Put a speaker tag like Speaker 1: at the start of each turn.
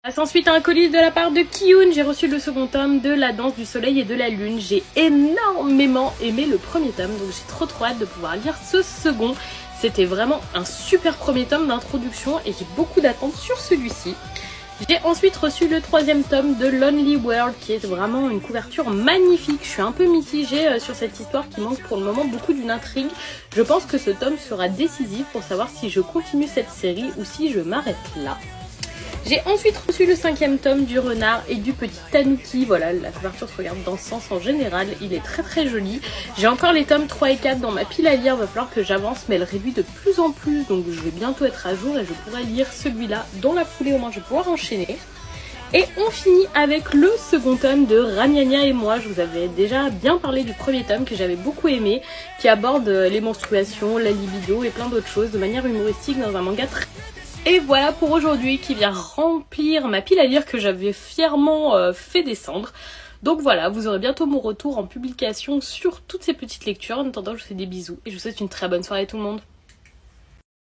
Speaker 1: Passe ensuite à un colis de la part de Kiyun. J'ai reçu le second tome de La Danse du Soleil et de la Lune. J'ai énormément aimé le premier tome, donc j'ai trop hâte de pouvoir lire ce second. C'était vraiment un super premier tome d'introduction et j'ai beaucoup d'attentes sur celui-ci. J'ai ensuite reçu le troisième tome de Lonely World qui est vraiment une couverture magnifique. Je suis un peu mitigée sur cette histoire qui manque pour le moment beaucoup d'une intrigue. Je pense que ce tome sera décisif pour savoir si je continue cette série ou si je m'arrête là. J'ai ensuite reçu le cinquième tome du Renard et du Petit Tanuki. Voilà, la couverture se regarde dans ce sens en général, il est très joli. J'ai encore les tomes 3 et 4 dans ma pile à lire, va falloir que j'avance, mais elle réduit de plus en plus, donc je vais bientôt être à jour et je pourrai lire celui-là dans la foulée, au moins je vais pouvoir enchaîner. Et on finit avec le second tome de Raniania et moi. Je vous avais déjà bien parlé du premier tome que j'avais beaucoup aimé, qui aborde les menstruations, la libido et plein d'autres choses de manière humoristique dans un manga très... Et voilà pour aujourd'hui qui vient remplir ma pile à lire que j'avais fièrement fait descendre. Donc voilà, vous aurez bientôt mon retour en publication sur toutes ces petites lectures. En attendant, je vous fais des bisous et je vous souhaite une très bonne soirée tout le monde.